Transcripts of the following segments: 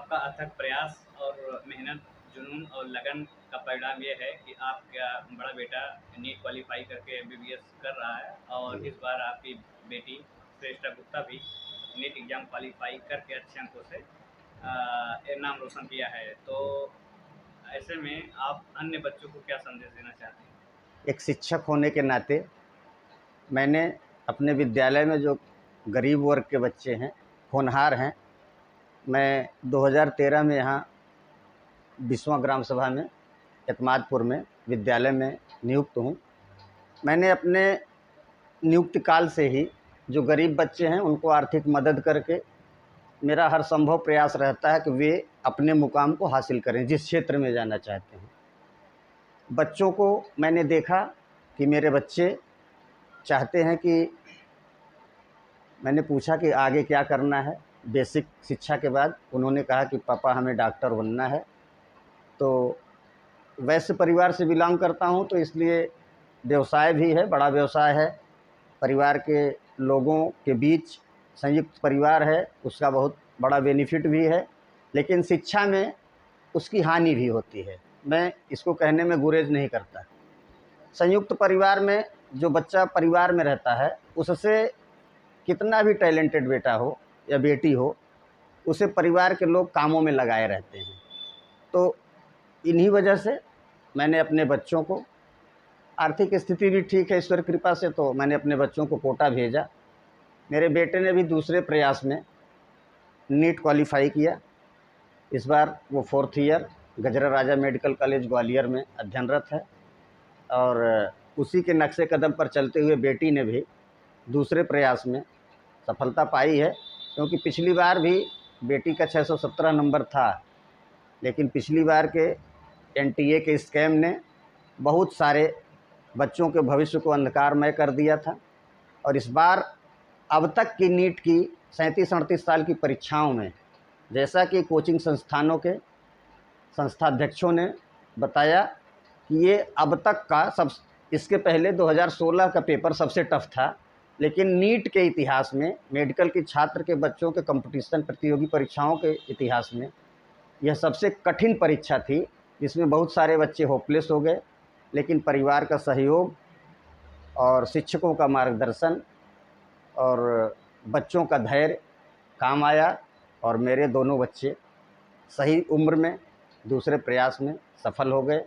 आपका अथक प्रयास और मेहनत, जुनून और लगन का परिणाम ये है कि आपका बड़ा बेटा नीट क्वालीफाई करके एमबीबीएस कर रहा है और जी। इस बार आपकी बेटी श्रेष्ठा गुप्ता भी नीट एग्ज़ाम क्वालीफाई करके अच्छे अंकों से नाम रोशन किया है। तो ऐसे में आप अन्य बच्चों को क्या संदेश देना चाहते हैं? एक शिक्षक होने के नाते मैंने अपने विद्यालय में जो गरीब वर्ग के बच्चे हैं, होनहार हैं, मैं 2013 में यहाँ बिस्वा ग्राम सभा में एतमादपुर में विद्यालय में नियुक्त हूँ। मैंने अपने नियुक्ति काल से ही जो गरीब बच्चे हैं उनको आर्थिक मदद करके मेरा हर संभव प्रयास रहता है कि वे अपने मुकाम को हासिल करें जिस क्षेत्र में जाना चाहते हैं। बच्चों को मैंने देखा कि मेरे बच्चे चाहते हैं कि मैंने पूछा कि आगे क्या करना है। बेसिक शिक्षा के बाद उन्होंने कहा कि पापा हमें डॉक्टर बनना है। तो वैश्य परिवार से बिलोंग करता हूं, तो इसलिए व्यवसाय भी है, बड़ा व्यवसाय है। परिवार के लोगों के बीच संयुक्त परिवार है, उसका बहुत बड़ा बेनिफिट भी है, लेकिन शिक्षा में उसकी हानि भी होती है। मैं इसको कहने में गुरेज नहीं करता। संयुक्त परिवार में जो बच्चा परिवार में रहता है, उससे कितना भी टैलेंटेड बेटा हो या बेटी हो, उसे परिवार के लोग कामों में लगाए रहते हैं। तो इन्हीं वजह से मैंने अपने बच्चों को, आर्थिक स्थिति भी ठीक है ईश्वर कृपा से, तो मैंने अपने बच्चों को कोटा भेजा। मेरे बेटे ने भी दूसरे प्रयास में नीट क्वालीफाई किया। इस बार वो 4th ईयर गजरा राजा मेडिकल कॉलेज ग्वालियर में अध्ययनरत है। और उसी के नक्शे कदम पर चलते हुए बेटी ने भी दूसरे प्रयास में सफलता पाई है, क्योंकि पिछली बार भी बेटी का 617 नंबर था, लेकिन पिछली बार के एनटीए के स्कैम ने बहुत सारे बच्चों के भविष्य को अंधकारमय कर दिया था। और इस बार अब तक की नीट की 37-38 साल की परीक्षाओं में, जैसा कि कोचिंग संस्थानों के संस्थाध्यक्षों ने बताया कि ये अब तक का सब, इसके पहले 2016 का पेपर सबसे टफ था, लेकिन नीट के इतिहास में, मेडिकल के छात्र के बच्चों के कंपटीशन प्रतियोगी परीक्षाओं के इतिहास में यह सबसे कठिन परीक्षा थी, जिसमें बहुत सारे बच्चे होपलेस हो गए। लेकिन परिवार का सहयोग और शिक्षकों का मार्गदर्शन और बच्चों का धैर्य काम आया, और मेरे दोनों बच्चे सही उम्र में दूसरे प्रयास में सफल हो गए।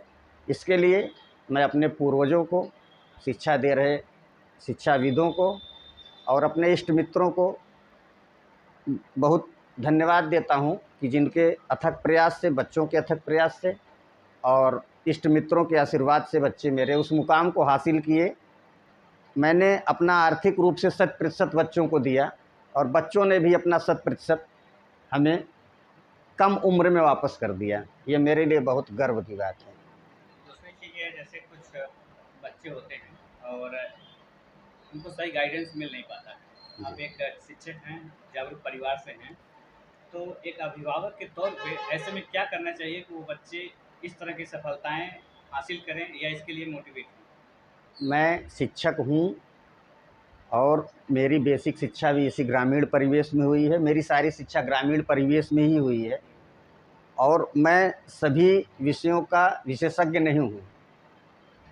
इसके लिए मैं अपने पूर्वजों को, शिक्षा दे रहे शिक्षाविदों को और अपने इष्ट मित्रों को बहुत धन्यवाद देता हूं कि जिनके अथक प्रयास से, बच्चों के अथक प्रयास से और इष्ट मित्रों के आशीर्वाद से बच्चे मेरे उस मुकाम को हासिल किए। मैंने अपना आर्थिक रूप से 100% बच्चों को दिया, और बच्चों ने भी अपना 100% हमें कम उम्र में वापस कर दिया। ये मेरे लिए बहुत गर्व की बात है। दूसरी चीज़ ये है, जैसे कुछ बच्चे होते हैं और उनको सही गाइडेंस मिल नहीं पाता है। जी। आप एक शिक्षक हैं, जागरूक परिवार से हैं, तो एक अभिभावक के तौर पे ऐसे में क्या करना चाहिए कि वो बच्चे इस तरह की सफलताएँ हासिल करें या इसके लिए मोटिवेट हों? मैं शिक्षक हूँ, और मेरी बेसिक शिक्षा भी इसी ग्रामीण परिवेश में हुई है। मेरी सारी शिक्षा ग्रामीण परिवेश में ही हुई है, और मैं सभी विषयों का विशेषज्ञ नहीं हूँ।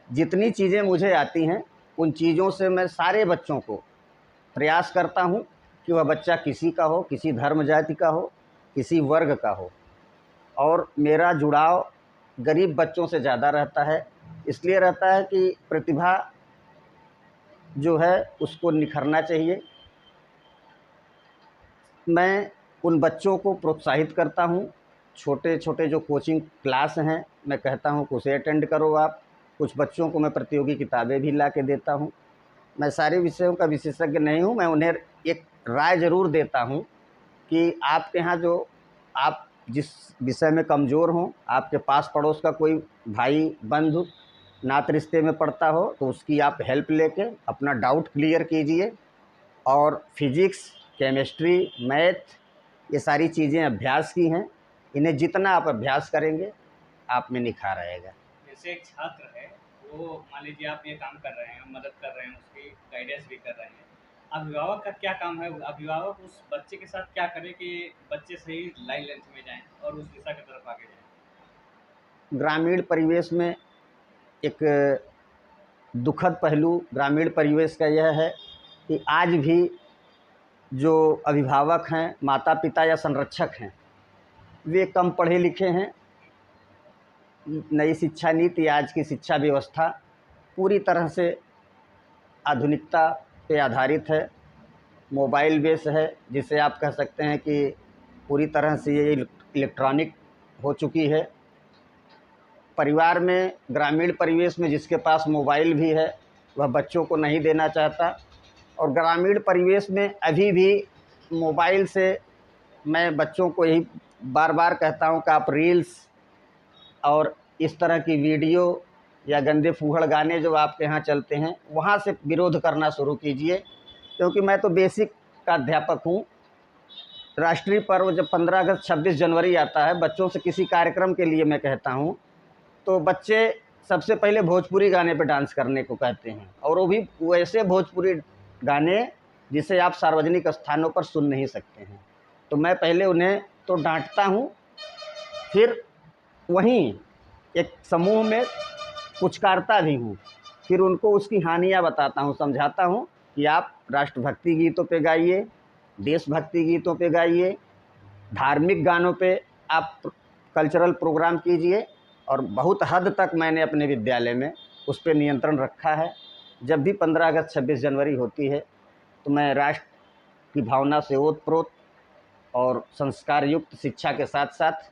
जितनी चीज़ें मुझे आती हैं, उन चीज़ों से मैं सारे बच्चों को प्रयास करता हूँ कि वह बच्चा किसी का हो, किसी धर्म जाति का हो, किसी वर्ग का हो। और मेरा जुड़ाव गरीब बच्चों से ज़्यादा रहता है। इसलिए रहता है कि प्रतिभा जो है उसको निखरना चाहिए। मैं उन बच्चों को प्रोत्साहित करता हूँ। छोटे छोटे जो कोचिंग क्लास हैं, मैं कहता हूँ कि उसे अटेंड करो आप। कुछ बच्चों को मैं प्रतियोगी किताबें भी ला के देता हूँ। मैं सारे विषयों का विशेषज्ञ नहीं हूँ, मैं उन्हें एक राय ज़रूर देता हूँ कि आपके यहाँ जो, आप जिस विषय में कमज़ोर हों, आपके पास पड़ोस का कोई भाई बंधु नात रिश्ते में पड़ता हो, तो उसकी आप हेल्प लेके अपना डाउट क्लियर कीजिए। और फिजिक्स, केमिस्ट्री, मैथ, ये सारी चीज़ें अभ्यास की हैं। इन्हें जितना आप अभ्यास करेंगे, आप में निखार आएगा। जैसे एक छात्र है, वो मान लीजिए आप ये काम कर रहे हैं, मदद कर रहे हैं, उसकी गाइडेंस भी कर रहे हैं, अभिभावक का क्या काम है? अभिभावक उस बच्चे के साथ क्या करे कि बच्चे सही लाइन लेंथ में जाएँ और उस दिशा की तरफ आगे जाएँ? ग्रामीण परिवेश में एक दुखद पहलू ग्रामीण परिवेश का यह है कि आज भी जो अभिभावक हैं, माता पिता या संरक्षक हैं, वे कम पढ़े लिखे हैं। नई शिक्षा नीति, आज की शिक्षा व्यवस्था पूरी तरह से आधुनिकता पे आधारित है, मोबाइल बेस है, जिसे आप कह सकते हैं कि पूरी तरह से ये इलेक्ट्रॉनिक हो चुकी है। परिवार में, ग्रामीण परिवेश में जिसके पास मोबाइल भी है वह बच्चों को नहीं देना चाहता, और ग्रामीण परिवेश में अभी भी मोबाइल से मैं बच्चों को यही बार बार कहता हूं कि आप रील्स और इस तरह की वीडियो या गंदे फूहड़ गाने जो आपके यहाँ चलते हैं वहाँ से विरोध करना शुरू कीजिए, क्योंकि मैं तो बेसिक का अध्यापक हूँ। राष्ट्रीय पर्व जब 15 अगस्त 26 जनवरी आता है, बच्चों से किसी कार्यक्रम के लिए मैं कहता हूँ तो बच्चे सबसे पहले भोजपुरी गाने पे डांस करने को कहते हैं, और वो भी वैसे भोजपुरी गाने जिसे आप सार्वजनिक स्थानों पर सुन नहीं सकते हैं। तो मैं पहले उन्हें तो डांटता हूँ, फिर वहीं एक समूह में पुचकारता भी हूँ, फिर उनको उसकी हानियाँ बताता हूँ, समझाता हूँ कि आप राष्ट्रभक्ति गीतों पे गाइए, देशभक्ति गीतों पे गाइए, धार्मिक गानों पे आप कल्चरल प्रोग्राम कीजिए। और बहुत हद तक मैंने अपने विद्यालय में उस पर नियंत्रण रखा है। जब भी 15 अगस्त 26 जनवरी होती है तो मैं राष्ट्र की भावना से ओतप्रोत और संस्कार युक्त शिक्षा के साथ साथ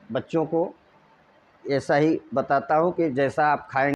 बच्चों को ऐसा ही बताता हूँ कि जैसा आप खाएंगे